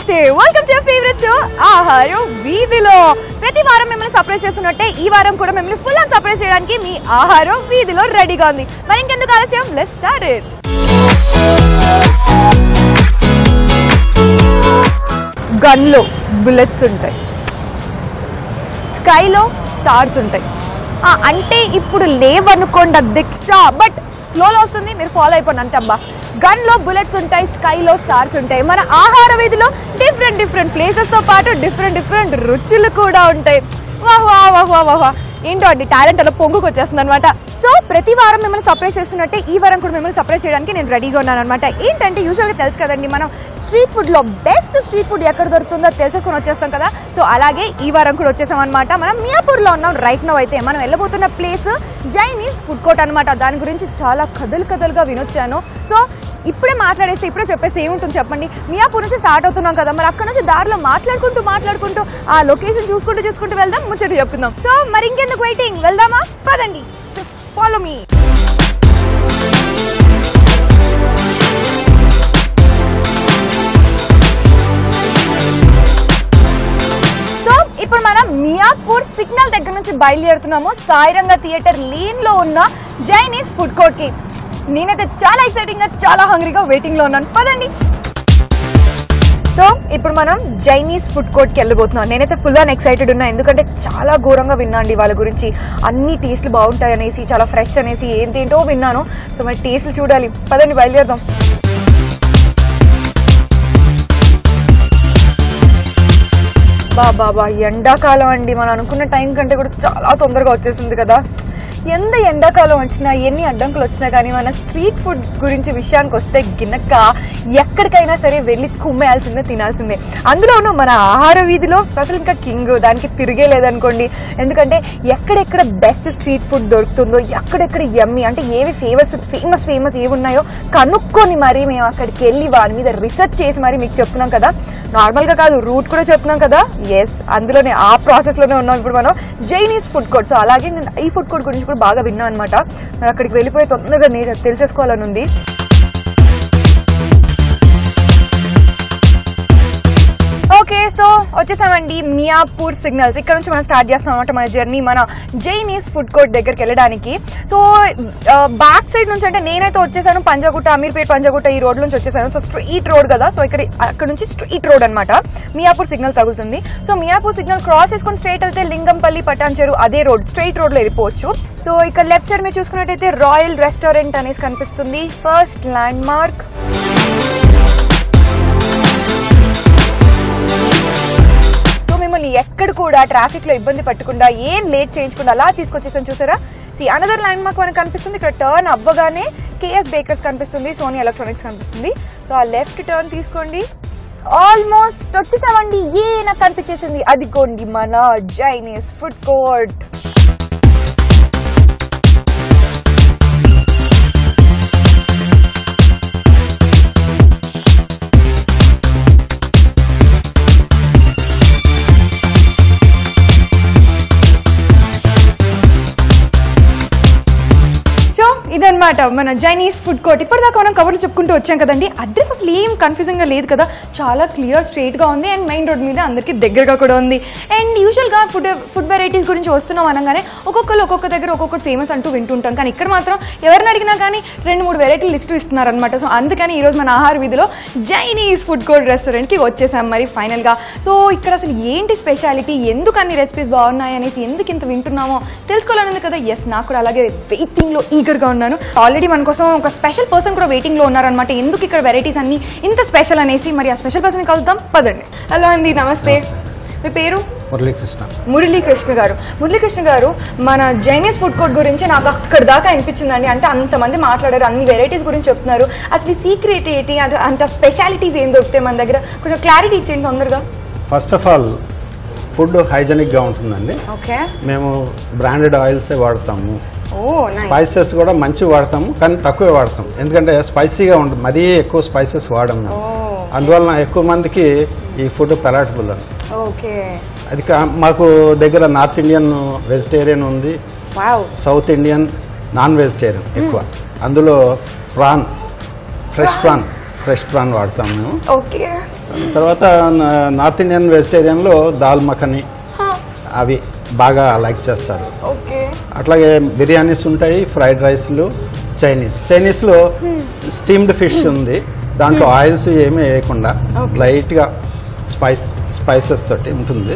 నమస్తే welcome to your favourite show ఆహారం వీధిలో. ప్రతి వారం మిమ్మల్ని సర్ప్రైజ్ చేస్తున్నట్టే ఈ వారం కూడా మిమ్మల్ని ఫుల్ అండ్ సర్ప్రైజ్ చేయడానికి మీ ఆహారం వీధిలో రెడీగా ఉంది. మరి ఇంకెందుకు ఆలస్యం, లెట్స్ స్టార్ట్ ఇట్. గన్లో బుల్లెట్స్ ఉంటాయి, స్కైలో స్టార్స్ ఉంటాయి. అంటే ఇప్పుడు లేవనుకోండి అధ్యక్ష, బట్ ఫ్లోలో వస్తుంది, మీరు ఫాలో అయిపోండి అంతే అబ్బా. గన్లో బుల్లెట్స్ ఉంటాయి, స్కైలో స్టార్స్ ఉంటాయి. మన ఆహార వీధిలో డిఫరెంట్ ప్లేసెస్తో పాటు డిఫరెంట్ రుచులు కూడా ఉంటాయి. వాహ్ వాహ్ వాహ్ వాహ్ వాహ్, ఏంటో అండి టాలెంట్ అలా పొంగుకు వచ్చేస్తుంది అనమాట. సో ప్రతి వారం మిమ్మల్ని సర్ప్రైజ్ చేస్తున్నట్టే ఈ వారం కూడా మిమ్మల్ని సర్ప్రైజ్ చేయడానికి నేను రెడీగా ఉన్నాను అనమాట. ఏంటంటే యూజువల్గా తెలుసు కదండి, మనం స్ట్రీట్ ఫుడ్లో బెస్ట్ స్ట్రీట్ ఫుడ్ ఎక్కడ దొరుకుతుందో తెలుసుకొని వచ్చేస్తాం కదా. సో అలాగే ఈ వారం కూడా వచ్చేసాం అనమాట. మనం మియాపూర్లో ఉన్నాం రైట్ నౌ. అయితే మనం వెళ్ళబోతున్న ప్లేస్ జైనీస్ ఫుడ్ కోర్ట్ అనమాట. దాని గురించి చాలా కథలుగా వినొచ్చాను. సో ఇప్పుడే మాట్లాడేస్తే ఇప్పుడే చెప్పేసి ఏముంటుంది చెప్పండి. మియాపూర్ నుంచి స్టార్ట్ అవుతున్నాం కదా, మరి అక్కడ నుంచి దారిలో మాట్లాడుకుంటూ ఆ లొకేషన్ చూసుకుంటూ వెళ్దాం, ముచ్చట చెప్పుకుందాం. సో మరి ఇంకెందుకు వెయిటింగ్, వెళ్దామా? పదండి, జస్ట్ ఫాలో మీ. సో ఇప్పుడు మనం మియాపూర్ సిగ్నల్ దగ్గర నుంచి బయలుదేరుతున్నాము సాయిరంగ థియేటర్ లేన్ లో ఉన్న జైనీస్ ఫుడ్ కోర్ట్ కి. నేనైతే చాలా ఎక్సైటింగ్ గా, చాలా హంగ్రీగా వెయిటింగ్ లో ఉన్నాను. పదండి. సో ఇప్పుడు మనం జైనీస్ ఫుడ్ కోర్ట్కి వెళ్ళబోతున్నాం. నేనైతే ఫుల్ అండ్ ఎక్సైటెడ్ ఉన్నా, ఎందుకంటే చాలా ఘోరంగా విన్నాండి వాళ్ళ గురించి. అన్ని టేస్ట్లు బాగుంటాయి అనేసి, చాలా ఫ్రెష్ అనేసి ఏంటేంటో విన్నాను. సో మరి టేస్ట్లు చూడాలి, పదండి బయలుదేరదాం. బాబా ఎండాకాలం అండి, మనం అనుకున్న టైం కంటే కూడా చాలా తొందరగా వచ్చేసింది కదా. ఎంత ఎండాకాలం వచ్చినా, ఎన్ని అడ్డంకులు వచ్చినా కానీ మన స్ట్రీట్ ఫుడ్ గురించి విషయానికి వస్తే గినక ఎక్కడికైనా సరే వెళ్ళి కుమ్మేయాల్సిందే, తినాల్సిందే. అందులోనూ మన ఆహార వీధిలో అసలు ఇంకా కింగ్, దానికి తిరిగే లేదనుకోండి. ఎందుకంటే ఎక్కడెక్కడ బెస్ట్ స్ట్రీట్ ఫుడ్ దొరుకుతుందో, ఎక్కడెక్కడ యమ్మీ అంటే ఏవి ఫేమస్ ఏవి ఉన్నాయో కనుక్కొని మరి మేము అక్కడికి వెళ్ళి వాటి మీద రీసెర్చ్ చేసి మరి మీకు చెప్తున్నాం కదా. నార్మల్గా కాదు, రూట్ కూడా చెప్తున్నాం కదా. ఎస్, అందులోనే ఆ ప్రాసెస్లోనే ఉన్నాం ఇప్పుడు మనం జైనీస్ ఫుడ్ కోర్ట్. సో అలాగే నేను ఈ ఫుడ్ కోర్ట్ గురించి బాగా విన్నా అనమాట. మరి అక్కడికి వెళ్ళిపోయి తొందరగా తెలిసేసుకోవాలని ఉంది. ఓకే, సో వచ్చేసామండి మియాపూర్ సిగ్నల్స్. ఇక్కడ నుంచి మనం స్టార్ట్ చేస్తాం అనమాట మన జర్నీ, మన జైనీస్ ఫుడ్ కోర్ట్ దగ్గరికి వెళ్ళడానికి. సో బ్యాక్ సైడ్ నుంచి అంటే నేనైతే వచ్చేసాను పంజాగుట్ట, అమీర్పేట్ పంజాగుట్ట ఈ రోడ్ నుంచి వచ్చేసాను. సో స్ట్రీట్ రోడ్ కదా, సో అక్కడ నుంచి స్ట్రీట్ రోడ్ అనమాట. మియాపూర్ సిగ్నల్ తగులుతుంది. సో మియాపూర్ సిగ్నల్ క్రాస్ చేసుకుని స్ట్రైట్ వెళ్తే లింగంపల్లి, పటాన్చెరు అదే రోడ్, స్ట్రైట్ రోడ్ లో వెళ్ళిపోవచ్చు. సో ఇక్కడ లెఫ్ట్ సైడ్ మీరు చూసుకున్నట్టయితే రాయల్ రెస్టారెంట్ అనేసి కనిపిస్తుంది, ఫస్ట్ ల్యాండ్ మార్క్. మిమ్మల్ని ఎక్కడ కూడా ట్రాఫిక్ లో ఇబ్బంది పట్టకుండా, ఏం లేట్ చేయించకుండా అలా తీసుకొచ్చేసాను చూసారా. అనదర్ ల్యాండ్ మార్క్ మనకు కనిపిస్తుంది. ఇక్కడ టర్న్ అవ్వగానే కేఎస్ బేకర్స్ కనిపిస్తుంది, సోనీ ఎలక్ట్రానిక్స్ కనిపిస్తుంది. సో ఆ లెఫ్ట్ టర్న్ తీసుకోండి. ఆల్మోస్ట్ వచ్చేసామండి. నాకు కనిపించేసింది, అదిగోండి మన జైనీస్ ఫుడ్ కోర్ట్. ఇదన్నమాట మన జైనీస్ ఫుడ్ కోర్ట్. ఇప్పటిదాకా మనం కవర్లు చెప్పుకుంటూ వచ్చాం కదండి. అడ్రస్ అసలు ఏం కన్ఫ్యూజింగ్ గా లేదు కదా, చాలా క్లియర్ స్ట్రైట్ గా ఉంది. అండ్ మెయిన్ రోడ్ మీద అందరికి దగ్గరగా కూడా ఉంది. అండ్ యూజువల్ గా ఫుడ్ వెరైటీస్ గురించి వస్తున్నాం అనగానే ఒక్కొక్క దగ్గర ఒక్కొక్కటి ఫేమస్ అంటూ వింటుంటాం. కానీ ఇక్కడ మాత్రం ఎవరిని అడిగినా కానీ 2-3 వెరైటీ లిస్ట్ ఇస్తున్నారనమాట. సో అందుకని ఈరోజు మన ఆహార వీధిలో జైనీస్ ఫుడ్ కోర్ట్ రెస్టారెంట్ కి వచ్చేసాం మరి ఫైనల్ గా. సో ఇక్కడ అసలు ఏంటి స్పెషాలిటీ, ఎందుకు అన్ని రెసిపీస్ బాగున్నాయి అనేసి ఎందుకు ఇంత వింటున్నామో తెలుసుకోవాలనేది కదా. ఎస్, నాకు కూడా అలాగే వెయిటింగ్ లో ఈగర్ గా ఉన్నాను. ఆల్రెడీ మన కోసం ఒక స్పెషల్ పర్సన్ కూడా వెయిటింగ్ లో ఉన్నారనమాట. ఎందుకు ఇక్కడ వెరైటీస్ అన్ని ఇంత స్పెషల్ అనేసి. మరి ఆ స్పెషల్ పర్సన్ కలుద్దాం, పదండి. హలో అండి, నమస్తే. మీ పేరు? మురళీకృష్ణ గారు. మన జైనీస్ ఫుడ్ కోర్ట్ గురించి నాకు అక్కడి దాకా అనిపించిందండి. అంటే అంతమంది మాట్లాడారు, అన్ని వెరైటీస్ గురించి చెప్తున్నారు. అసలు సీక్రెట్ ఏంటి, అంత స్పెషాలిటీస్ ఏం దొరుకుతాయి మన దగ్గర, కొంచెం క్లారిటీ ఇచ్చేయండి తొందరగా. First of all food hygienic గా ఉంటుందండి. ఓకే, మేము బ్రాండెడ్ ఆయిల్స్ వాడతాము. స్పైసెస్ కూడా మంచి వాడతాము, కానీ తక్కువే వాడతాం. ఎందుకంటే స్పైసీగా ఉంటుంది, మరీ ఎక్కువ స్పైసెస్ వాడము. అందువలన ఎక్కువ మందికి ఈ ఫుడ్ పెలాటబుల్ అని. అది మాకు దగ్గర నార్త్ ఇండియన్ వెజిటేరియన్ ఉంది, సౌత్ ఇండియన్ నాన్ వెజిటేరియన్ ఎక్కువ. అందులో prawn, fresh prawn fresh prawn వాడతాం మేము. ఓకే. తర్వాత నార్త్ ఇండియన్ వెజిటేరియన్లో దాల్ మఖని అవి బాగా లైక్ చేస్తారు. ఓకే. అట్లాగే బిర్యానీస్ ఉంటాయి, ఫ్రైడ్ రైస్లు, చైనీస్లో స్టీమ్డ్ ఫిష్ ఉంది. దాంట్లో ఆయిల్స్ ఏమీ వేయకుండా లైట్గా స్పైసెస్ తోటి ఉంటుంది.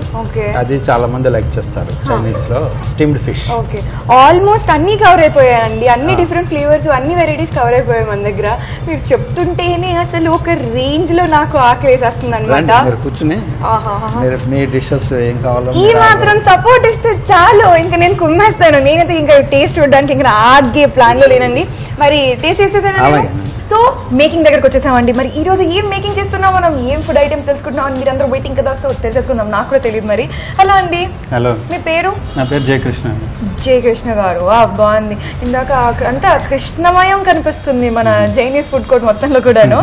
అది చాలా మంది లైక్ చేస్తారు చైనీస్లో స్టీమ్డ్ ఫిష్. ఓకే. ఆల్మోస్ట్ అన్ని కవర్ అయిపోయాయండి, అన్ని డిఫరెంట్ ఫ్లేవర్స్, అన్ని వెరైటీస్ కవర్ అయిపోయాయి మన దగ్గర. మీరు చెప్తుంటేనే అసలు ఒక రేంజ్ లో నాకు ఆకలి వేసేస్తుంది అనమాట. మీరు కూర్చుని మీ డిషెస్ ఏం కావాలో ఈ మాత్రం సపోర్ట్ ఇస్తే చాలు, ఇంకా నేను కుమ్మేస్తాను. నేనైతే ఇంకా టేస్ట్ చూడడానికి ఇంకా ఆగే ప్లాన్ లో లేనండి. మరి టేస్ట్ చేసేసాను. సో మేకింగ్ దగ్గరకు వచ్చేసామండి. మరి ఈ రోజు ఏం మేకింగ్ చేస్తున్నాం, మనం ఏం ఫుడ్ ఐటమ్ తెలుసుకుంటున్నాం, మీరు అందరూ వెయిటింగ్ కదా, సో తెలుసుకుందాం. నాకు కూడా తెలియదు. మరి హలో అండి. హలో. మీ పేరు? నా పేరు జయకృష్ణ. జయకృష్ణ గారు, బాగుంది. ఇందాక అంతా కృష్ణమయం కనిపిస్తుంది మన చైనీస్ ఫుడ్ కోర్ట్ మొత్తంలో కూడాను.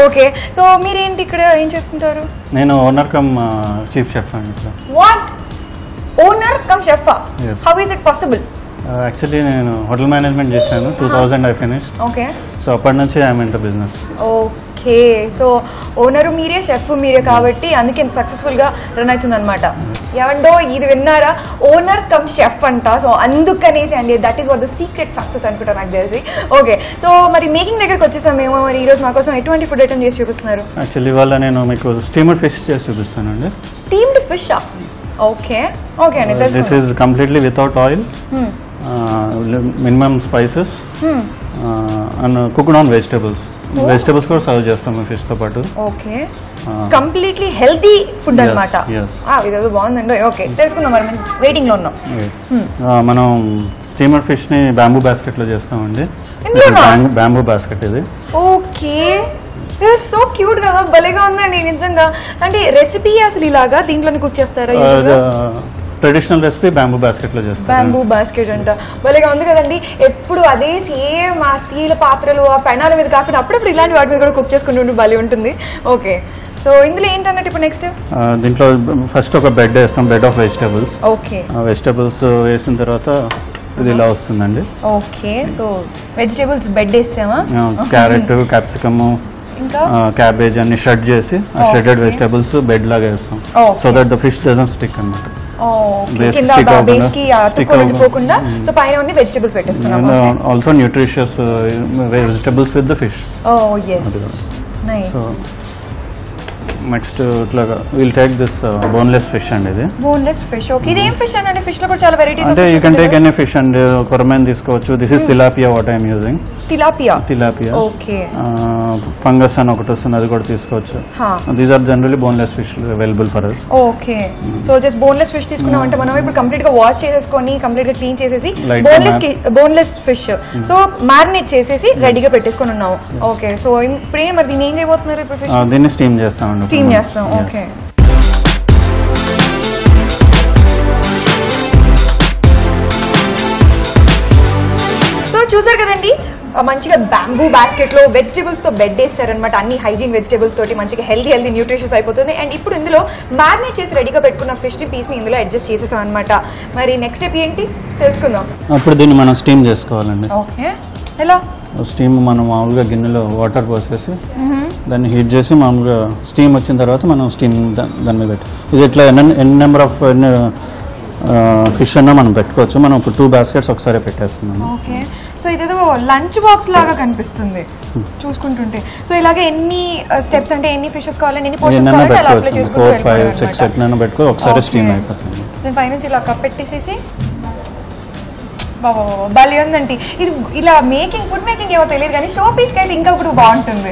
ఓకే. సో మీరేంటి ఇక్కడ ఏం చేస్తుంటారు? నేను ఓనర్ కమ్ చీఫ్ షెఫ్ అండి. What, owner cum chef? How is it possible? Actually నేను హోటల్ మేనేజ్మెంట్ చేశాను. 2000 ఐ ఫినిష్డ్. ఓకే. సో అప్పటి నుంచి I'm in to business. Okay. So owner మీరే, షెఫ్ మీరే, కాబట్టి అందుకే సక్సెస్ఫుల్ గా రన్ అవుతుంది అనమాట. ఏమండో ఇది విన్నారా, ఓనర్ కమ్ షెఫ్ అంట. సో అందుకనేసి అండి, that is what the secret success అనుకుంటా నాకు తెలిసి. ఓకే. సో మరి మేకింగ్ దగ్గరకు వచ్చేసాం మేము. మరి ఈ రోజు మా కోసం ఎటువంటి ఫుడ్ ఐటమ్ చేసి చూపిస్తున్నారు? యాక్చువల్లీ ఇవాళ నేను మీకు స్టీమ్డ్ ఫిష్ చేసి చూపిస్తానండి. Steamed fish? ఓకే. ఓకే అండి. This is completely without oil, minimum spices and cooked on vegetables కూడా సర్వ్ చేస్తాము ఫిష్ తో పాటు. ఓకే. కంప్లీట్లీ హెల్తీ ఫుడ్ అన్నమాట. ఇదేదో బాగుందండి. ఓకే, తెలుసుకుందాం. మరి వెయిటింగ్ లో ఉన్నాం. మనం స్టీమర్ ఫిష్ ని బ్యాంబూ బాస్కెట్ లో చేస్తామండి. బ్యాంబూ బాస్కెట్ ఇది. ఓకే. సో క్యూట్ కదా, భలేగా ఉందండి నిజంగా. అంటే రెసిపీ అసలు ఇలాగా దీంట్లోనే కుక్ చేస్తారా? ట్రెడిషనల్ రెసిపీ బ్యాంబూ బాస్కెట్ లో చేస్తారు. బ్యాంబూ బాస్కెట్ అంట, భలేగా ఉంది కదండి. ఎప్పుడు అదే సేమ్ ఆ స్టీల్ పాత్రలు, ఆ పెనాల మీద కాకుండా అప్పుడప్పుడు ఇలాంటి వాటి మీద కూడా కుక్ చేసుకుంటుంటే భలే ఉంటుంది. ఓకే. సో ఇందులో ఏంటన్నట్టు ఇప్పుడు నెక్స్ట్? దీంట్లో ఫస్ట్ ఒక బెడ్ వేస్తాం, bed of vegetables. Okay. Vegetables వేసిన తర్వాత ఇది ఇలా వస్తుందండి. ఓకే. సో వెజిటేబుల్స్ బెడ్ వేసామా? క్యారెట్, క్యాప్సికమ్, క్యాబేజ్ అన్ని షెడ్ చేసి ఆ షెడెడ్ వెజిటేబుల్స్ బెడ్ లాగా వేస్తాం. So that the fish doesn't stick అన్నమాట. Also nutritious vegetables with the fish. Next ఇట్లాగా will take this boneless fish అండి. ఇది బోన్లెస్ ఫిష్. ఓకే. ఇది ఏం ఫిష్ అండి? ఫిష్ లో కూడా చాలా వెరైటీస్ అంటే you can take any fish అండి. కొరమైన్ తీసుకోవచ్చు. This is tilapia what I'm using. Tilapia. Okay. Pangas అని ఒకటి వస్తుంది, అది కూడా తీసుకోవచ్చు. These are generally boneless fish available for us. Okay. So just boneless fish తీసుకున్నాం అంటే మనం ఇప్పుడు కంప్లీట్ గా వాష్ చేసేసుకొని కంప్లీట్ గా క్లీన్ చేసేసి బోన్లెస్ ఫిష్ సో మ్యారినేట్ చేసేసి రెడీగా పెట్టేసుకొని ఉన్నాము. ఓకే. సో ఇప్పుడు మరి దీన్ని ఏం చేయబోతున్నారు? ఇప్పుడు ఫిష్ దీన్ని స్టీమ్ చేస్తామండి. స్టీమ్ చేస్తాం. ఓకే. సో చూసారు కదండి, మంచిగా బ్యాంబూ బాస్కెట్ లో వెజిటేబుల్స్ తో బెడ్ వేస్తారనమాట. అన్ని హైజీన్ వెజిటేబుల్స్ తోటి మంచిగా హెల్దీ న్యూట్రిషియస్ అయిపోతుంది. అండ్ ఇప్పుడు ఇందులో మ్యారినేట్ చేసి రెడీగా పెట్టుకున్న ఫిష్ పీస్ ని ఇందులో అడ్జస్ట్ చేసేసాం అనమాట. మరి నెక్స్ట్ స్టెప్ ఏంటి తెలుసుకుందాం. అప్పుడు దీన్ని మనం స్టీమ్ చేసుకోవాలండి. ఓకే. ఎలా స్టీమ్? మనం మామూలుగా గిన్నెలో వాటర్ పోసేసి దాన్ని హీట్ చేసి మామూలుగా స్టీమ్ వచ్చిన తర్వాత మనం స్టీమ్ దాని మీద పెట్టి ఇది ఇట్లా ఎన్ని నెంబర్ ఆఫ్ ఫిష్ అన్నా మనం పెట్టుకోవచ్చు. మనం ఇప్పుడు 2 బాస్కెట్స్ ఒకసారి పెట్టేస్తున్నాము. ఓకే. సో ఇదేదో లంచ్ బాక్స్ లాగా కనిపిస్తుంది చూసుకుంటుంటే. సో ఇలాగే ఎన్ని స్టెప్స్ అంటే ఎన్ని ఫిషెస్ కావాలంటే ఎన్ని పోర్షన్స్ కావాలంటే అలా అప్లై చేసుకుంటూ 4, 5, 6 ఎట్లైనా పెట్టుకో, ఒకసారి స్టీమ్ అయిపోతుంది. దీని పైనుంచి ఇలా కప్ పెట్టేసేసి బాబా భలే ఉందండి. ఇది ఇలా మేకింగ్ ఫుడ్ మేకింగ్ ఏమో తెలియదు కానీ షో పీస్కి అయితే ఇంకా ఇప్పుడు బాగుంటుంది.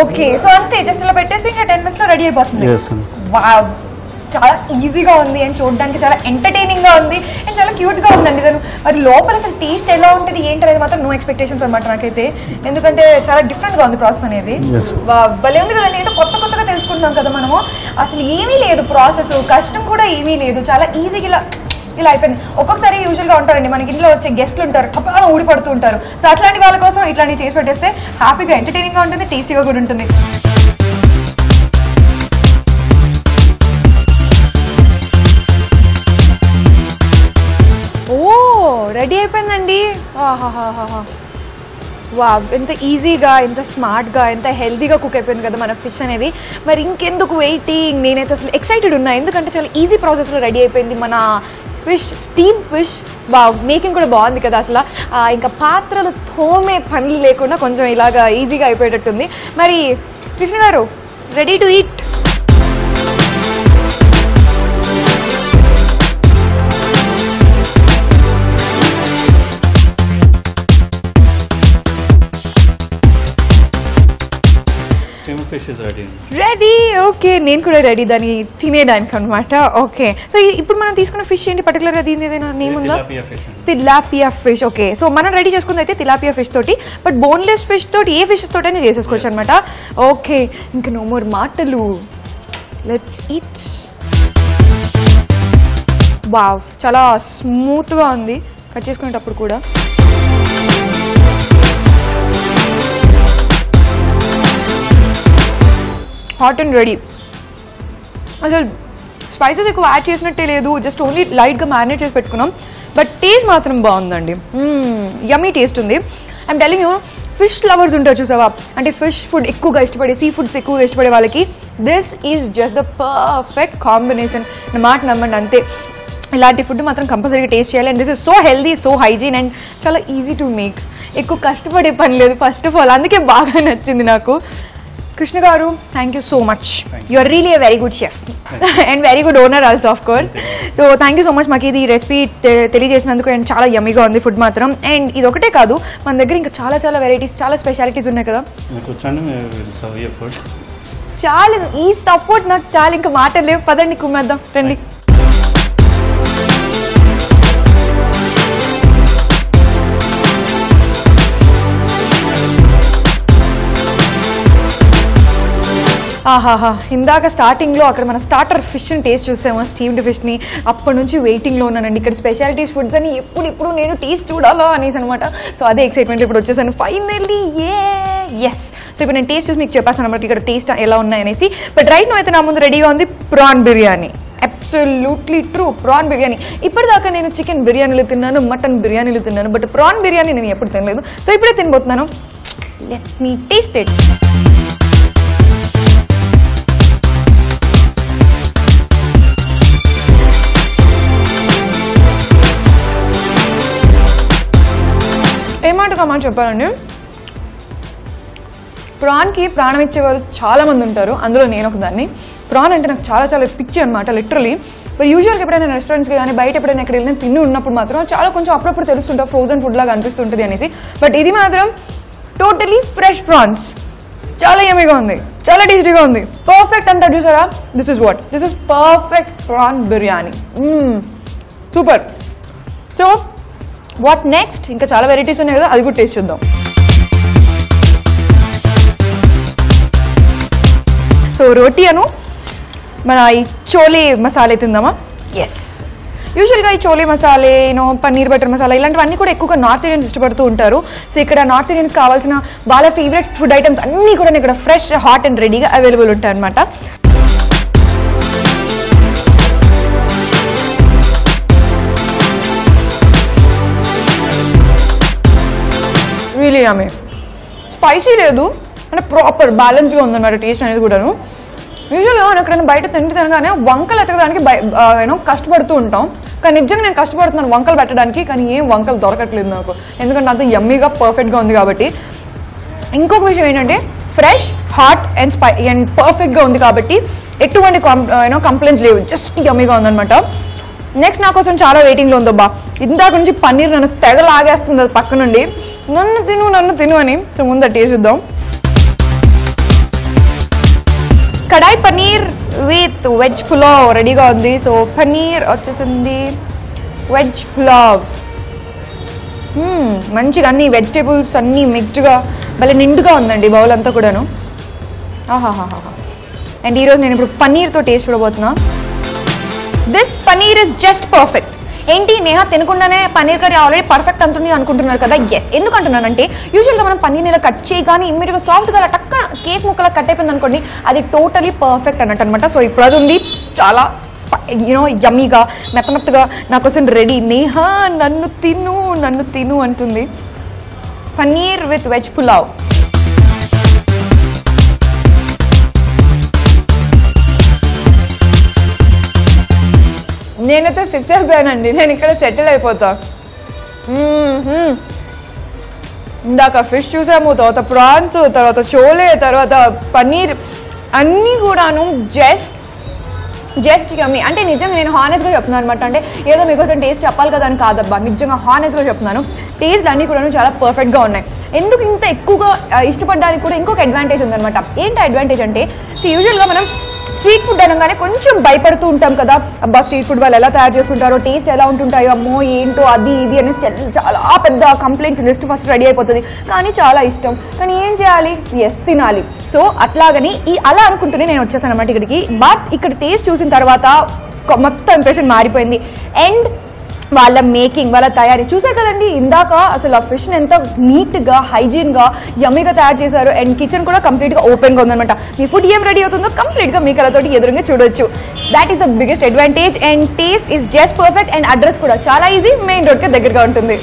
ఓకే. సో అంతే, జస్ట్ ఇలా పెట్టేసి ఇంకా 10 minutes లో రెడీ అయిపోతుంది. వావ్, చాలా ఈజీగా ఉంది అండ్ చూడడానికి చాలా ఎంటర్టైనింగ్ గా ఉంది అండ్ చాలా క్యూట్ గా ఉందండి. మరి లోపల అసలు టేస్ట్ ఎలా ఉంటుంది ఏంటి అనేది మాత్రం నో ఎక్స్పెక్టేషన్స్ అనమాట నాకైతే. ఎందుకంటే చాలా డిఫరెంట్ గా ఉంది ప్రాసెస్ అనేది. భలే ఉంది కదండి. అంటే కొత్తగా తెలుసుకుంటున్నాం కదా మనము. అసలు ఏమీ లేదు ప్రాసెస్, కష్టం కూడా ఏమీ లేదు, చాలా ఈజీగా ఇలా అయిపోయింది. ఒక్కొక్కసారి యూజువల్ గా ఉంటారండి మనకి ఇంట్లో వచ్చే గెస్ట్లు ఉంటారు, టపాలా ఊడిపడుతూ ఉంటారు. సో అట్లాంటి వాళ్ళ కోసం ఇట్లాంటివి చేసి పెట్టేస్తే హ్యాపీగా ఎంటర్టైనింగ్ గా ఉంటుంది, టేస్టీగా కూడా ఉంటుంది. ఓ రెడీ అయిపోయిందండి. వావ్, ఎంత ఈజీగా, ఎంత స్మార్ట్గా, ఎంత హెల్తీగా కుక్ అయిపోయింది కదా మన ఫిష్ అనేది. మరి ఇంకెందుకు వెయిటింగ్, నేనైతే అసలు ఎక్సైటెడ్ ఉన్నా, ఎందుకంటే చాలా ఈజీ ప్రాసెస్లో రెడీ అయిపోయింది మన ఫిష్, స్టీమ్ ఫిష్. మేకింగ్ కూడా బాగుంది కదా అసలు. ఇంకా పాత్రలు తోమే పనులు లేకుండా కొంచెం ఇలాగా ఈజీగా అయిపోయేటట్టుంది. మరి కృష్ణ గారు, ready to eat. Ready. Okay, నేను కూడా రెడీ దాన్ని తినేదానికి అనమాట. ఓకే, సో ఇప్పుడు మనం తీసుకున్న ఫిష్ ఏంటి పర్టికులర్గా, దీని ఏదైనా నేమ్ ఉందా? Tilapia fish. ఓకే, సో మనం రెడీ చేసుకుంది అయితే తిలాపియా ఫిష్ తోటి, బట్ బోన్లెస్ ఫిష్ తోటి ఏ ఫిష్ తోటి అయినా చేసేసుకోవచ్చు అనమాట. ఓకే, ఇంకా నో మోర్ మాటలు, లెట్స్ ఈట్. వావ్, చాలా స్మూత్గా ఉంది కట్ చేసుకునేటప్పుడు కూడా. Hot and ready. అసలు స్పైసెస్ ఎక్కువ యాడ్ చేసినట్టే లేదు, జస్ట్ ఓన్లీ లైట్గా మ్యారినేట్ చేసి పెట్టుకున్నాం, బట్ టేస్ట్ మాత్రం బాగుందండి. యమ్మీ టేస్ట్ ఉంది. I'm telling you, fish lovers ఉంటారు చూసావా, అంటే ఫిష్ ఫుడ్ ఎక్కువగా ఇష్టపడే, సీ ఫుడ్స్ ఎక్కువగా ఇష్టపడే వాళ్ళకి this is just the perfect combination. నా మాట నమ్మండి అంతే. ఇలాంటి ఫుడ్ మాత్రం కంపల్సరీగా టేస్ట్ చేయాలి. And this is so healthy, so hygiene and చాలా ఈజీ టు మేక్. ఎక్కువ కష్టపడే పని లేదు ఫస్ట్ ఆఫ్ ఆల్, అందుకే బాగా నచ్చింది నాకు. Krishna garu, thank you so much. You are really a very good chef and very good owner also of course. So thank you so much మాకు ఇది రెసిపీ తెలియజేసినందుకు. అండ్ చాలా యమ్మీగా ఉంది ఫుడ్ మాత్రం. అండ్ ఇది ఒకటే కాదు, మన దగ్గర ఇంకా చాలా చాలా వెరైటీస్, చాలా స్పెషాలిటీస్ ఉన్నాయి కదా. చాలా, ఈ సపోర్ట్ నాకు చాలా, ఇంకా మాటలు లేవు. పదండి కుమ్మేద్దాం, రండి. ఆహాహా, ఇందాక స్టార్టింగ్లో అక్కడ మన స్టార్టర్ ఫిష్ని టేస్ట్ చూసాము, స్టీమ్డ్ ఫిష్ని. అప్పటి నుంచి వెయిటింగ్లో ఉన్నానండి. ఇక్కడ స్పెషాలిటీస్ ఫుడ్స్ అని ఎప్పుడు నేను టేస్ట్ చూడాలో అనేసి అనమాట. సో అదే ఎక్సైట్మెంట్ ఇప్పుడు వచ్చేసాను ఫైనల్లీ. ఎస్, సో ఇప్పుడు నేను టేస్ట్ చూసి మీకు చెప్పేస్తాను అనమాట ఇక్కడ టేస్ట్ ఎలా ఉన్నాయనేసి. బట్ రైట్ నో అయితే నా ముందు రెడీగా ఉంది prawn biryani. Absolutely true, prawn biryani. ఇప్పటిదాకా నేను చికెన్ బిర్యానీలు తిన్నాను, మటన్ బిర్యానీలు తిన్నాను, బట్ ప్రాన్ బిర్యానీ నేను ఎప్పుడు తినలేదు. సో ఇప్పుడే తినబోతున్నాను. Let me taste it. ఏమాటగా మాట చెప్పాలండి, ప్రాన్కి ప్రాణం ఇచ్చేవారు చాలామంది ఉంటారు, అందులో నేను ఒకదాన్ని. ప్రాన్ అంటే నాకు చాలా చాలా పిచ్చి అనమాట, లిటరలీ. బట్ యూజువల్గా ఎప్పుడైనా రెస్టారెంట్స్కి కానీ బయట ఎప్పుడైనా ఎక్కడ వెళ్ళినా తిని ఉన్నప్పుడు మాత్రం చాలా కొంచెం అప్పుడప్పుడు తెలుస్తుంటా ఫ్రోజన్ ఫుడ్ లాగా అనిపిస్తుంటుంది అనేసి. బట్ ఇది మాత్రం టోటలీ ఫ్రెష్ ప్రాన్స్, చాలా యమ్మీగా ఉంది, చాలా టేస్టీగా ఉంది. పర్ఫెక్ట్ అంటారు చూసారా, this is perfect prawn biryani. Super. So what next, ఇంకా చాలా వెరైటీస్ ఉన్నాయి కదా, అది కూడా టేస్ట్ చూద్దాం. సో రోటీ అను మన ఈ చోలే మసాలా తిందామా? ఎస్, యూజువల్గా ఈ చోలే మసాలే, పన్నీర్ బటర్ మసాలా ఇలాంటివన్నీ కూడా ఎక్కువగా నార్త్ ఇండియన్స్ ఇష్టపడుతూ ఉంటారు. సో ఇక్కడ నార్త్ ఇండియన్స్ కావాల్సిన వాళ్ళ ఫేవరెట్ ఫుడ్ ఐటమ్స్ అన్నీ కూడా ఇక్కడ ఫ్రెష్, హాట్ అండ్ రెడీగా అవైలబుల్ ఉంటాయి అనమాట. రియలీ యమ్మీ. స్పైసీ లేదు అంటే ప్రాపర్ బ్యాలెన్స్గా ఉందన్నమాట టేస్ట్ అనేది కూడాను. యూజువల్గా మనం ఎక్కడైనా బయట తినగానే వంకలు ఎత్తడానికి కష్టపడుతూ ఉంటాం, కానీ నిజంగా నేను కష్టపడుతున్నాను వంకలు పెట్టడానికి, కానీ ఏం వంకలు దొరకట్లేదు నాకు, ఎందుకంటే అంత యమ్మీగా పర్ఫెక్ట్గా ఉంది కాబట్టి. ఇంకొక విషయం ఏంటంటే ఫ్రెష్, హాట్ అండ్ పర్ఫెక్ట్గా ఉంది కాబట్టి ఎటువంటి కంప్లైంట్స్ లేవు, జస్ట్ యమ్మీగా ఉందన్నమాట. నెక్స్ట్ నా కోసం చాలా వెయిటింగ్లో ఉందబ్బా. ఇందాక నుంచి పన్నీర్ నన్ను తెగలాగేస్తుంది అది పక్క నుండి, నన్ను తిను అని. సో ముందు టేస్ట్ చూద్దాం. కడాయి పన్నీర్ విత్ వెజ్ పులావ్ రెడీగా ఉంది. సో పన్నీర్ వచ్చేసింది, వెజ్ పులావ్ మంచిగా అన్ని వెజిటేబుల్స్ అన్నీ మిక్స్డ్గా భలే నిండుగా ఉందండి బౌల్ అంతా కూడాను. ఆహాహాహా. అండ్ ఈరోజు నేను ఇప్పుడు పన్నీర్తో టేస్ట్ చూడబోతున్నా. This paneer is just perfect. ఏంటి నేహా తినకుండానే పన్నీర్ కర్రీ ఆల్రెడీ పర్ఫెక్ట్ అంటుంది అనుకుంటున్నారు కదా. ఎస్, ఎందుకు అంటున్నానంటే యూజువల్గా మనం పన్నీర్ ఇలా కట్ చేయి కానీ ఇమ్మీడియట్గా సాఫ్ట్గా అలా టక్క కేక్ ముక్కలా కట్ అయిపోయింది అనుకోండి, అది టోటలీ పర్ఫెక్ట్ అన్నట్టు అనమాట. సో ఇప్పుడు అది ఉంది చాలా యమ్మీగా మెత్తమెత్తగా నా కోసం రెడీ. నేహా నన్ను తిను అంటుంది. Paneer with veg pulao. నేనైతే ఫిక్స్ అయిపోయానండి, నేను ఇక్కడ సెటిల్ అయిపోతా. ఇందాక ఫిష్ చూసాము, తర్వాత ప్రాన్స్, తర్వాత చోలే, తర్వాత పన్నీర్, అన్నీ కూడాను జస్ట్ యమ్మీ. అంటే నిజంగా నేను హానెస్ట్గా చెప్తున్నాను అనమాట. అంటే ఏదో మీకోసం టేస్ట్ చెప్పాలి కదా అని కాదబ్బా, నిజంగా హానెస్ట్గా చెప్తున్నాను. టేస్ట్ అన్నీ కూడా చాలా పర్ఫెక్ట్గా ఉన్నాయి. ఎందుకు ఇంత ఎక్కువగా ఇష్టపడడానికి కూడా ఇంకొక అడ్వాంటేజ్ ఉందన్నమాట. ఏంటి అడ్వాంటేజ్ అంటే, యూజువల్గా మనం స్ట్రీట్ ఫుడ్ అనగానే కొంచెం భయపడుతూ ఉంటాం కదా. అబ్బా స్ట్రీట్ ఫుడ్ వాళ్ళు ఎలా తయారు చేస్తుంటారో, టేస్ట్ ఎలా ఉంటుంటాయో, అమ్మో ఏంటో అది ఇది అనేసి చాలా పెద్ద కంప్లైంట్స్ లిస్ట్ ఫస్ట్ రెడీ అయిపోతుంది. కానీ చాలా ఇష్టం, కానీ ఏం చేయాలి, ఎస్ తినాలి. సో అట్లాగని అలా అనుకుంటూనే నేను వచ్చేసాను అనమాట ఇక్కడికి. బట్ ఇక్కడ టేస్ట్ చూసిన తర్వాత మొత్తం ఇంప్రెషన్ మారిపోయింది. అండ్ వాళ్ళ మేకింగ్, వాళ్ళ తయారీ చూసారు కదండి ఇందాక. అసలు ఆ ఫిష్ని ఎంత నీట్గా, హైజీన్గా, యమ్మీగా తయారు చేశారు. అండ్ కిచెన్ కూడా కంప్లీట్గా ఓపెన్గా ఉందనమాట. మీ ఫుడ్ ఏం రెడీ అవుతుందో కంప్లీట్గా మీ కళ్ళతోటి ఎదురుగా చూడొచ్చు. That is the biggest advantage. And taste is just perfect. And address కూడా చాలా ఈజీ, మెయిన్ రోడ్కి దగ్గరగా ఉంటుంది.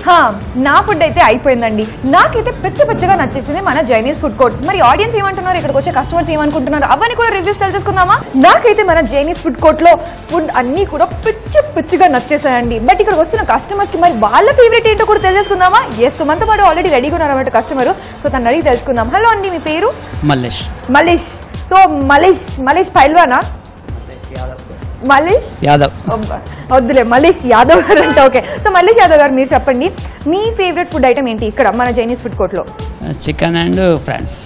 నా ఫుడ్ అయితే అయిపోయిందండి. నాకైతే పిచ్చగా నచ్చేసింది మన జైనీస్ ఫుడ్ కోర్ట్. మరి ఆడియన్స్ ఏమంటున్నారు, ఇక్కడికి వచ్చే కస్టమర్స్ ఏమనుకుంటున్నారు, అవన్నీ కూడా రివ్యూస్ తెలుసుకుందామా. నాకైతే మన జైనీస్ ఫుడ్ కోర్ట్లో ఫుడ్ అన్నీ కూడా పిచ్చిగా నచ్చేసాయండి. బట్ ఇక్కడ వస్తున్న కస్టమర్స్ కి మరి వాళ్ళ ఫేవరెట్ ఏంటో కూడా తెలుసుకుందామా. ఎస్, సుమంత పాటు ఆల్రెడీ రెడీగా ఉన్నారన్నమాట కస్టమర్. సో తను అడిగి తెలుసుకుందాం. హలో అండి, మీ పేరు? మల్లేష్. సో మల్లేష్ పైల్వానా? మల్లేష్ యాదవ్. వద్దులే, మల్లేష్ యాదవ్ గారు అంటే ఓకే. సో మల్లేష్ యాదవ్ గారు, మీరు చెప్పండి మీ ఫేవరెట్ ఫుడ్ ఐటమ్ ఏంటి ఇక్కడ మన చైనీస్ ఫుడ్ కోర్ట్లో? Chicken and prawns.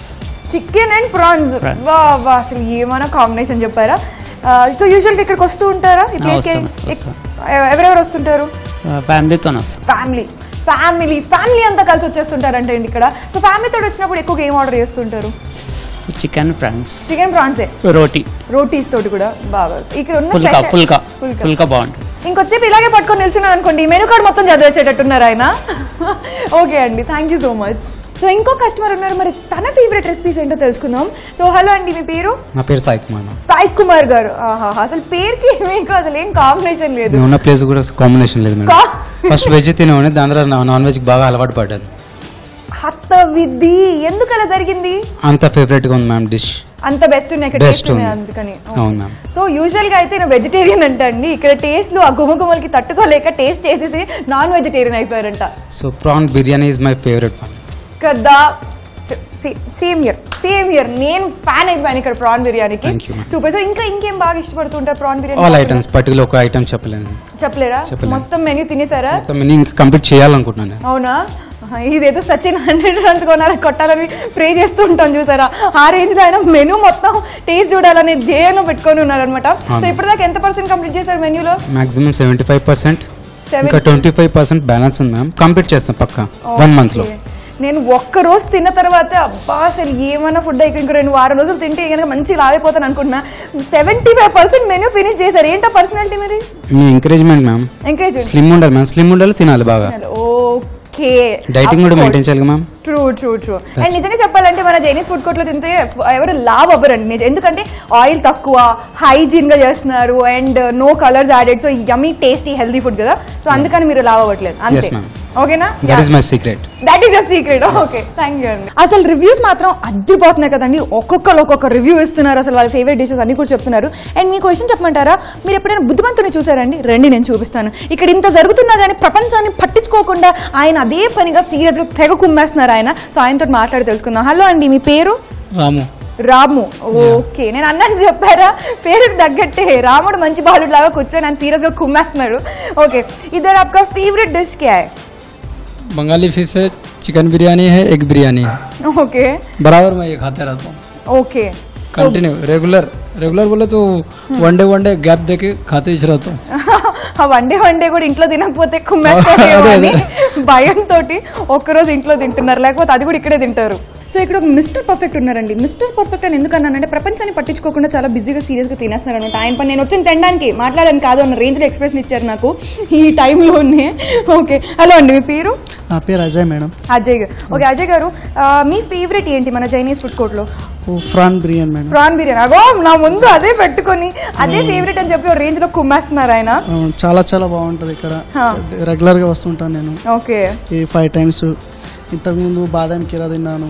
Chicken and prawns. వా అసలు ఏమైనా కాంబినేషన్ చెప్పారా. సో యూజువల్గా ఇక్కడికి వస్తూ ఉంటారా? ఎవరెవరు వస్తుంటారు? ఫ్యామిలీతో. ఫ్యామిలీ అంతా కలిసి వచ్చేస్తుంటారంటే ఇక్కడ. సో ఫ్యామిలీతో వచ్చినప్పుడు ఎక్కువగా ఏం ఆర్డర్ చేస్తుంటారు? చికెన్ ప్రాన్స్, రోటీస్ తోటి కూడా బాగా. ఇక్కడ ఉన్న పుల్కా బాగుంటుంది. ఇంకొచ్చేపు ఇలాగే పట్టుకొని నిల్చున్నారు అనుకోండి, మెనూ కార్డ్ మొత్తం చదివేసేటట్టున్నారు ఆయన. ఓకే అండి, thank you so much. So ఇంకో కస్టమర్ ఉన్నారు, మరి తన ఫేవరెట్ రెసిపీస్ ఏంటో తెలుసుకుందాం. సో హలో అండి, మీ పేరు? నా పేరు సాయి కుమార్ గారు. అసలు పేరుకి మీకు అసలు ఏం కాంబినేషన్ లేదు. ఉన్న ప్లేస్ కూడా కాంబినేషన్ లేదు మేడం. ఫస్ట్ వెజ్ తినేవాడిని, దాని తర్వాత నాన్ వెజ్ బాగా అలవాటు పడ్డాను. హత్త విధి ఎందుకు అలా జరిగింది? అంత ఫేవరెట్ గా ఉంది మ్యామ్ డిష్. అంత బెస్ట్ ఉన్నాయి అందుకని. అవును మ్యామ్. సో యూజువల్ గా అయితే నేను వెజిటేరియన్ అంటండి. ఇక్కడ టేస్ట్ లో ఆ గుమగుమలకి తట్టుకోలేక టేస్ట్ చేసేసి నాన్ వెజిటేరియన్ అయిపోయారంట. So prawn biryani is my favourite one కదా. సేమ్ ఇయర్ నేను ఫ్యాన్ అయిపోయాను ఇక్కడ ప్రాన్ బిర్యానీకి. సూపర్. సో ఇంకేం బాగా ఇష్టపడుతుంటారు prawn biryani? All items, particular ఒక ఐటమ్ చెప్పలేరా? మొత్తం మెన్యూ తినేసారా? మొత్తం మెన్యూ ఇంకా కంప్లీట్ చేయాలనుకుంటున్నాను. అవునా? ఇదేదో సచిన్ 100 runs కొట్టాలని ప్రే చేస్తూ ఉంటాం చూసారా, ఆ రేంజ్ లో ఆయన మెనూ మొత్తం టేస్ట్ చూడాలని ధ్యేయం పెట్టుకొని ఉన్నారనమాట. సో ఇప్పటిదాకా ఎంత % కంప్లీట్ చేశారు మెన్యూలో? మాక్సిమం 75%, ఇంకా 25% బ్యాలెన్స్ ఉంది మ్యామ్. కంప్లీట్ చేస్తాం పక్కా 1 month లో. నేను ఒక్క రోజు తిన్న తర్వాత అబ్బా అసలు ఏమైనా ఫుడ్ అయితే ఇంకో 2 వారం రోజులు తింటే కనుక మంచి లావైపోతాను అనుకుంటున్నా. 75% మెనూ ఫినిష్ చేశారు. ఏంటో పర్సనాలిటీ మరి? మీ ఎంకరేజ్మెంట్ మ్యామ్. స్లిమ్ ఉండాలి మ్యామ్, స్లిమ్ ఉండాలి, తినాలి బాగా. డైటింగ్ కూడా మెయింటైన్ చేయాలి మ్యామ్. ట్రూ. అండ్ నిజంగా చెప్పాలంటే మన చైనీస్ ఫుడ్ కోర్ట్ లో తింటే ఎవరు లావ్ అవ్వరండి. ఎందుకంటే ఆయిల్ తక్కువ, హైజీన్ గా చేస్తున్నారు, and no colours added. So yummy tasty healthy food కదా, సో అందుకని మీరు లావ్ అవ్వట్లేదు అంతే. ఓకేనా? That is my secret. Okay, thank you అండి. అసలు రివ్యూస్ మాత్రం అద్దరిపోతున్నాయి కదండి. ఒక్కొక్కరు ఒక్కొక్క రివ్యూ ఇస్తున్నారు, అసలు వాళ్ళ ఫేవరెట్ డిషెస్ అన్ని కూడా చెప్తున్నారు. అండ్ మీ క్వశ్చన్ చెప్పమంటారా, మీరు ఎప్పుడైనా బుద్ధిమంతుని చూసారండి? రండి నేను చూపిస్తాను. ఇక్కడ ఇంత జరుగుతున్నా కానీ ప్రపంచాన్ని పట్టించుకోకుండా ఆయన అదే పనిగా సీరియస్ గా తెగ కుమ్మేస్తున్నారు ఆయన. సో ఆయనతో మాట్లాడి తెలుసుకుందాం. హలో అండి, మీ పేరు? రాము. ఓకే, నేను అన్నది చెప్పారా, పేరుకి తగ్గట్టే రాముడు మంచి బాలుడు లాగా కూర్చొని ఆయన సీరియస్ గా కుమ్మేస్తున్నాడు. ఓకే, ఇద్దరు आपका फेवरेट डिश क्या है? बंगाली फिश है, चिकन बिरयानी है, एग बिरयानी है. ओके, बराबर मैं ये खाते रहता हूँ. ओके, कंटिन्यू रेगुलर बोले तो वन डे गैप देके खाते ही रहता हूँ. వన్ డే కూడా ఇంట్లో తినకపోతే కుమ్మేస్తారేమో అని భయంతో ఒక్కరోజు ఇంట్లో తింటున్నారు, లేకపోతే అది కూడా ఇక్కడే తింటారు. సో ఇక్కడ ఒక మిస్టర్ పర్ఫెక్ట్ ఉన్నారండి. మిస్టర్ పర్ఫెక్ట్ అని ఎందుకన్నానంటే ప్రపంచాన్ని పట్టించుకోకుండా చాలా బిజీగా సీరియస్గా తినేస్తున్నారు అనమాట. ఆయన పని నేను వచ్చిన తినడానికి మాట్లాడడానికి కాదు అన్న రేంజ్లో ఎక్స్ప్రెషన్ ఇచ్చారు నాకు ఈ టైంలోనే. ఓకే, హలో అండి, మీ పేరు? నా పేరు అజయ్ మేడం. అజయ్ గారు. ఓకే అజయ్ గారు, మీ ఫేవరెట్ ఏంటి మన చైనీస్ ఫుడ్ కోర్ట్లో? Prawn biryani madam. Prawn biryani. అగో నా ముందు అదే పెట్టుకొని అదే ఫేవరెట్ అని చెప్పి రేంజ్ లో కుమ్మేస్తున్నారు ఆయన. చాలా బాగుంటది ఇక్కడ, రెగ్యులర్ గా వస్తుంటాను నేను. ఓకే, ఈ 5 times ఇంతకుముందు బాదం కీరా తిన్నాను,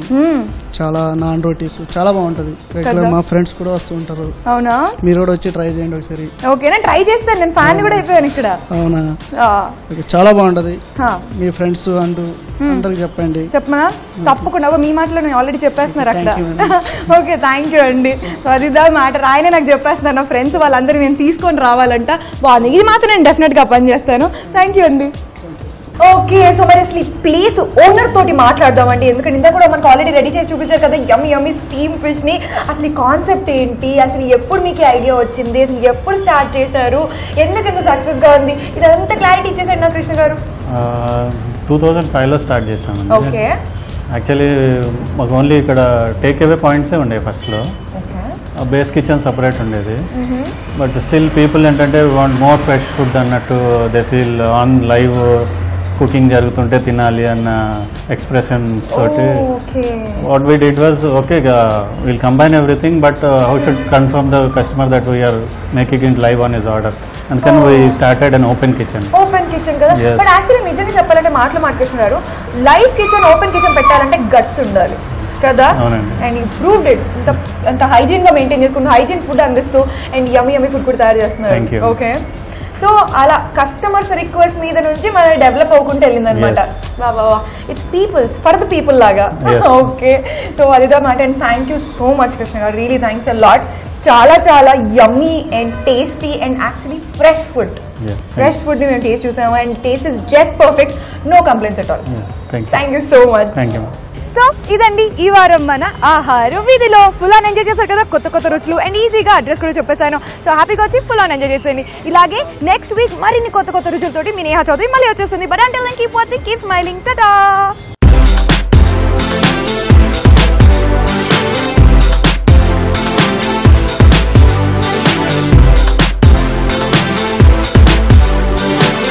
చాలా నాన్ రోటీస్ చాలా బాగుంటది. రెగ్యులర్ మా ఫ్రెండ్స్ కూడా వస్తూ ఉంటారు. అవునా? మీరు కూడా వచ్చి ట్రై చేయండి ఒకసారి. ఓకే, నేను ట్రై చేస్తాను, నేను ఫ్యాన్ కూడా అయిపోయాను ఇక్కడ. అవునా? చాలా బాగుంటది. మీ ఫ్రెండ్స్ అంటూ అందరికి చెప్పండి. చెప్పనా? తప్పకుండా. మీ మాటలో నేను ఆల్రెడీ చెప్పేస్తున్నారు అక్కడ. ఓకే, థ్యాంక్ యూ అండి. సో అది మ్యాటర్. ఆయనే నాకు చెప్పేస్తున్నారు, నా ఫ్రెండ్స్ వాళ్ళందరూ నేను తీసుకొని రావాలంట. బాగుంది, ఇది మాత్రం నేను డెఫినెట్గా పని చేస్తాను. థ్యాంక్ యూ అండి. ఓకే, సో మరి అసలు ఈ ప్లేస్ ఓనర్ తోటి మాట్లాడదామండి, ఎందుకంటే ఇంత కూడా మనకు ఆల్రెడీ రెడీ చేసి చూపించారు కదా యమ్మీ యమ్మీ స్టీమ్ ఫిష్ ని. అసలు ఈ కాన్సెప్ట్ ఏంటి, అసలు ఎప్పుడు మీకు ఐడియా వచ్చింది, అసలు ఎప్పుడు స్టార్ట్ చేశారు, ఎందుకంత సక్సెస్ గా ఉంది, ఇదంతా క్లారిటీ ఇచ్చేసాడు నా కృష్ణ గారు. 2005లో స్టార్ట్ చేశాను. ఓకే, యాక్చువల్లీ మాకు ఓన్లీ ఇక్కడ టేక్ అవే పాయింట్సే ఉండేవి ఫస్ట్లో. బేస్ కిచెన్ సపరేట్ ఉండేది. బట్ స్టిల్ పీపుల్ ఏంటంటే వాంట్ మోర్ ఫ్రెష్ ఫుడ్ అన్నట్టు, they feel on live cooking జరుగుతుంటే తినాలి అన్న ఎక్స్ప్రెషన్స్ తోటి what we did was okay will combine everything, but how should confirm the customer that we are making it live on his order. అందుకని we started an open kitchen. Open kitchen కదా, but actually నిజంగా చెప్పాలంటే మాటలు Krishna garu, live kitchen open kitchen పెట్టాలంటే guts ఉండాలి కదా. And you proved it. అంత hygiene గా మెయింటైన్ చేసుకుంటూ హైజీన్ ఫుడ్ అందిస్తూ అండ్ యమ్మీ యమ్మీ ఫుడ్ కూడా తయారు చేస్తున్నారు. ఓకే, సో అలా కస్టమర్స్ రిక్వెస్ట్ మీద నుంచి మనం డెవలప్ అవ్వకుంటూ వెళ్ళింది అనమాట. It's peoples for the people లాగా. ఓకే, సో అదిదా మాట. And thank you so much Krishna garu, really thanks a lot. చాలా చాలా యమ్మీ and tasty and actually fresh food. Fresh food ని మేము టేస్ట్ చూసాము and taste is just perfect, no complaints at all. Thank you so much. So ఇదండి ఈ వారం మన ఆహార వీధిలో. ఫుల్ ఆన్ ఎంజాయ్ చేశారు కదా, కొత్త కొత్త రుచులు అండ్ ఈజీగా అడ్రస్ కూడా చెప్పేశాను. సో హ్యాపీగా వచ్చి ఫుల్ ఆన్ ఎంజాయ్ చేసేయండి. ఇలాగే నెక్స్ట్ వీక్ మరిన్ని కొత్త కొత్త రుచులతోటి మీ నేహా చౌదరి మళ్ళీ వచ్చేస్తుంది. But until then keep watching, keep smiling, Tata.